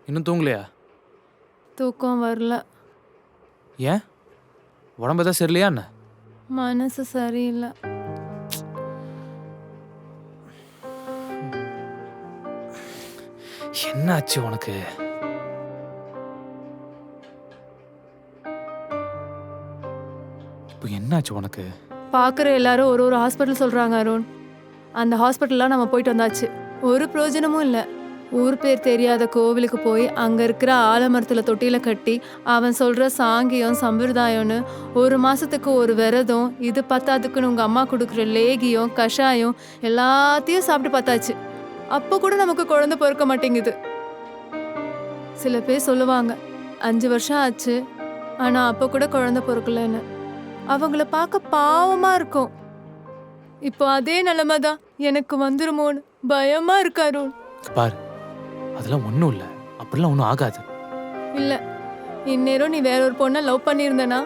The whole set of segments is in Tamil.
இன்னும் தூங்கலையா? தூக்கம் வரல. ஏன்? உடம்பு எதாவது சரியில்லையா என்ன? மனசு சரியில்லை. என்னாச்சு உனக்கு? இப்போ என்னாச்சு உனக்கு? பார்க்குற எல்லாரும் ஒரு ஒரு ஹாஸ்பிட்டல் சொல்கிறாங்க அருண். அந்த ஹாஸ்பிட்டல்லாம் நம்ம போயிட்டு வந்தாச்சு. ஒரு பிரயோஜனமும் இல்லை. ஊர் பேர் தெரியாத கோவிலுக்கு போய் அங்கே இருக்கிற ஆலமரத்தில் தொட்டியில் கட்டி அவன் சொல்கிற சாங்கியம் சம்பிரதாயம்னு ஒரு மாதத்துக்கு ஒரு விரதம், இது பத்தாதுக்குன்னு உங்கள் அம்மா கொடுக்குற லேகியம் கஷாயம் எல்லாத்தையும் சாப்பிட்டு பார்த்தாச்சு. அப்போ கூட நமக்கு குழந்தை பிறக்க மாட்டேங்குது. சில பேர் சொல்லுவாங்க 5 வருஷம் ஆச்சு ஆனால் அப்போ கூட குழந்தை பிறக்கலன்னு. அவங்கள பார்க்க பாவமா இருக்கும். இப்போ அதே நிலைமை தான் எனக்கு வந்துருமோன்னு பயமா இருக்கு அருண். பாரு, அதெல்லாம் ஒன்றும் இல்லை. அப்படிலாம் ஒன்றும் ஆகாது. இல்ல, இந்நேரம் நீ வேற ஒரு பொண்ணை லவ் பண்ணியிருந்தனா,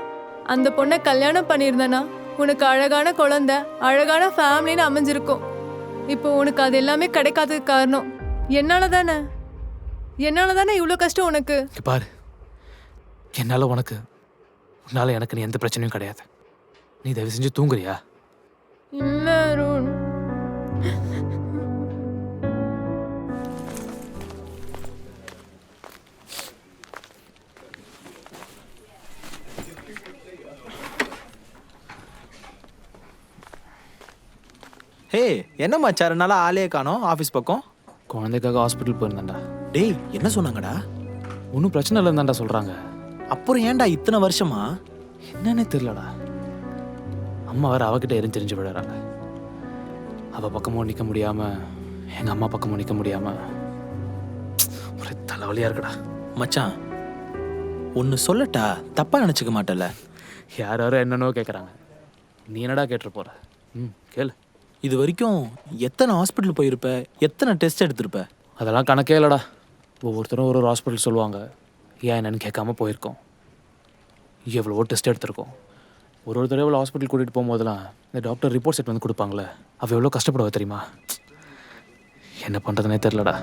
அந்த பொண்ணை கல்யாணம் பண்ணியிருந்தனா, உனக்கு அழகான குழந்தை அழகான ஃபேமிலின்னு அமைஞ்சிருக்கும். இப்போ உனக்கு அது எல்லாமே கிடைக்காததுக்கு காரணம் என்னால தானே. இவ்வளோ கஷ்டம் உனக்கு. பாரு, என்னால் உனக்கு, உன்னால எனக்கு நீ எந்த பிரச்சனையும் கிடையாது. நீ தயவு செஞ்சு தூங்குறியா? இல்ல அருண். ஹே, என்ன மச்சான் 2 நாளா ஆளே காணோம் ஆஃபீஸ் பக்கம்? குழந்தைக்காக ஹாஸ்பிட்டல் போயிருந்தேன்டா. டேய், என்ன சொன்னாங்கடா? ஒன்றும் பிரச்சனை இல்லைன்னு சொல்கிறாங்க. அப்புறம் ஏன்டா இத்தனை வருஷமா? என்னன்னே தெரியலடா. அம்மா வேற அவகிட்ட எரிஞ்சு விடுறாங்க. அவள் பக்கமும் நிற்க முடியாமல், எங்கள் அம்மா பக்கமும் நிற்க முடியாமல் ஒரு தலைவலியாக இருக்குடா. மச்சான், ஒன்று சொல்லட்டா? தப்பாக நினச்சிக்க மாட்டல? யாரும் என்னென்னோ கேட்குறாங்க. நீ என்னடா கேட்டுரு போகிற? கேளு. இது வரைக்கும் எத்தனை ஹாஸ்பிட்டல் போயிருப்ப? எத்தனை டெஸ்ட் எடுத்திருப்ப? அதெல்லாம் கணக்கே இல்லைடா. ஒவ்வொருத்தரும் ஒரு ஹாஸ்பிட்டல் சொல்லுவாங்க. ஏன் என்னன்னு கேட்காம போயிருக்கோம். எவ்வளவோ டெஸ்ட் எடுத்திருக்கோம். ஒரு தடவை ஹாஸ்பிட்டல் கூட்டிகிட்டு போகும்போதெல்லாம் இந்த டாக்டர் ரிப்போர்ட் செட் வந்து கொடுப்பாங்களே, அவள் எவ்வளோ கஷ்டப்படுவா தெரியுமா? என்ன பண்ணுறதுனே தெரிலடா.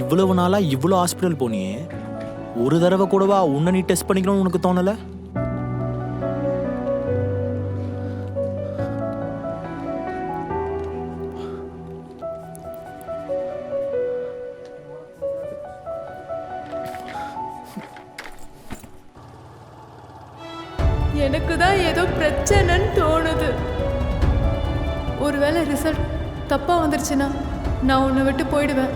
இவ்வளவு நாளாக இவ்வளோ ஹாஸ்பிட்டல் போனியே, ஒரு தடவை கூடவா உன்னை நீ டெஸ்ட் பண்ணிக்கணும்னு உனக்கு தோணலை? எனக்கு தான் ஏதோ பிரச்சனைன்னு தோணுது. ஒருவேளை ரிசல்ட் தப்பா வந்துருச்சுன்னா நான் உன்னை விட்டு போயிடுவேன்.